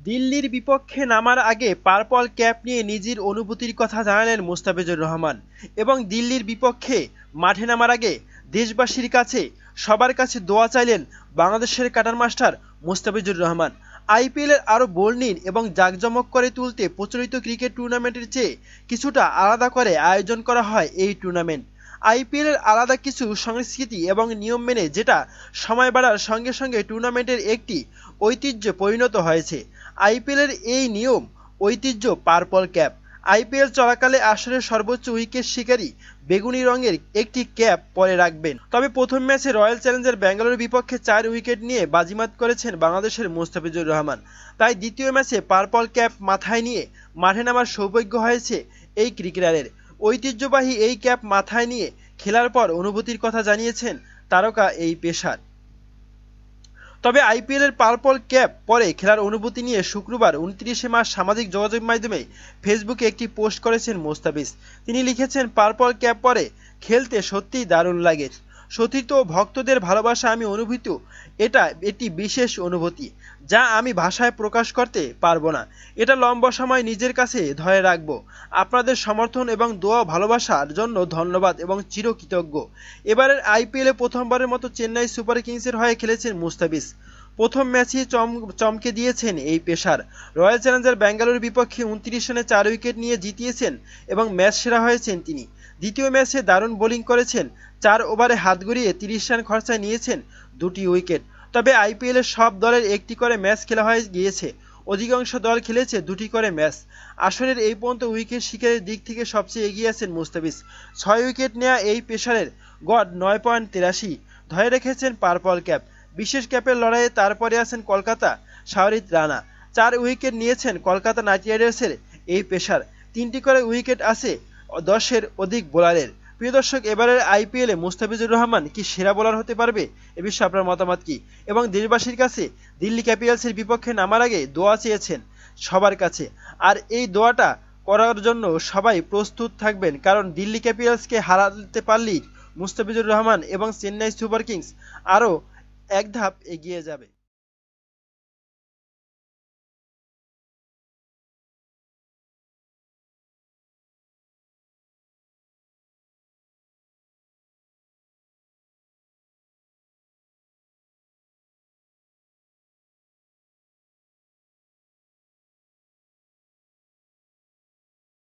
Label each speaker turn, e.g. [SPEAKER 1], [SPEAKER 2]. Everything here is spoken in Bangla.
[SPEAKER 1] দিল্লির বিপক্ষে নামার আগে পার্পল ক্যাপ নিয়ে নিজের অনুভূতির কথা জানালেন মুস্তাফিজুর রহমান এবং দিল্লির বিপক্ষে মাঠে নামার আগে দেশবাসীর কাছে সবার কাছে দোয়া চাইলেন বাংলাদেশের কাটার মাস্টার মুস্তাফিজুর রহমান। আইপিএলের আরও বর্ণিল এবং জাঁকজমক করে তুলতে প্রচলিত ক্রিকেট টুর্নামেন্টের চেয়ে কিছুটা আলাদা করে আয়োজন করা হয় এই টুর্নামেন্ট। আইপিএলের আলাদা কিছু সংস্কৃতি এবং নিয়ম মেনে যেটা সময় বাড়ার সঙ্গে সঙ্গে টুর্নামেন্টের একটি ঐতিহ্যে পরিণত হয়েছে। আইপিএলের এই নিয়ম ঐতিহ্য পার্পল ক্যাপ। আইপিএল চলাকালে আসরের সর্বোচ্চ উইকেট শিকারী বেগুনি রঙের একটি ক্যাপ পরে রাখবেন। তবে প্রথম ম্যাচে রয়্যাল চ্যালেঞ্জার ব্যাঙ্গালোরের বিপক্ষে 4 উইকেট নিয়ে বাজিমাত করেছেন বাংলাদেশের মুস্তাফিজুর রহমান। তাই দ্বিতীয় ম্যাচে পার্পল ক্যাপ মাথায় নিয়ে মাঠে নামার সৌভাগ্য হয়েছে এই ক্রিকেটারের। ঐতিহ্যবাহী এই ক্যাপ মাথায় নিয়ে খেলার পর অনুভূতির কথা জানিয়েছেন তারকা এই পেসার। তবে আইপিএলের পার্পল ক্যাপ পরে খেলার অনুভূতি নিয়ে শুক্রবার 29শে মার্চ সামাজিক যোগাযোগ মাধ্যমে ফেসবুকে একটি পোস্ট করেছেন মুস্তাফিজ। তিনি লিখেছেন, পার্পল ক্যাপ পরে খেলতে সত্যিই দারুণ লাগে। সতীর্থ ও ভক্তদের ভালোবাসা আমি অনুভূত, এটা একটি বিশেষ অনুভূতি যা আমি ভাষায় প্রকাশ করতে পারবো না। এটা লম্বা সময় নিজের কাছে ধরে রাখবো। আপনাদের সমর্থন এবং দোয়া ভালোবাসার জন্য ধন্যবাদ এবং চিরকৃতজ্ঞ। এবারের আইপিএলে প্রথমবারের মতো চেন্নাই সুপার কিংসের হয়ে খেলেছেন মুস্তাফিজ। প্রথম ম্যাচেই চমকে দিয়েছেন এই পেসার। রয়্যাল চ্যালেঞ্জার ব্যাঙ্গালোরের বিপক্ষে 29 রানে 4 উইকেট নিয়ে জিতিয়েছেন এবং ম্যাচ সেরা হয়েছেন তিনি। দ্বিতীয় ম্যাচে দারুণ বোলিং করেছেন, 4 ওভারে হাত গড়িয়ে 30 রান খরচায় নিয়েছেন 2টি উইকেট। তবে আইপিএলের সব দলের একটি করে ম্যাচ খেলা হয়ে গিয়েছে, অধিকাংশ দল খেলেছে 2টি করে ম্যাচ। আসরের এই পর্যন্ত উইকেট শিকারের দিক থেকে সবচেয়ে এগিয়ে আছেন মুস্তাফিজ। 6 উইকেট নেওয়া এই পেসারের গড় 9.83 ধরে রেখেছেন পার্পল ক্যাপ। বিশেষ ক্যাপের লড়াইয়ে তারপরে আছেন কলকাতা শাহরিয়ার রানা। 4 উইকেট নিয়েছেন কলকাতা নাইট রাইডার্সের এই পেসার। 3টি করে উইকেট আছে 10-এর অধিক বোলারের। প্রিয় দর্শক, এবারের আইপিএলে মুস্তাফিজুর রহমান কি সেরা বোলার হতে পারবে? এ বিষয়ে আপনার মতামত কি? এবং দেশবাসীর কাছে দিল্লি ক্যাপিটালসের বিপক্ষে নামার আগে দোয়া চেয়েছেন সবার কাছে, আর এই দোয়াটা করার জন্য সবাই প্রস্তুত থাকবেন, কারণ দিল্লি ক্যাপিটালসকে হারাতে পারলেই মুস্তাফিজুর রহমান এবং চেন্নাই সুপার কিংস আরও এক ধাপ এগিয়ে যাবে।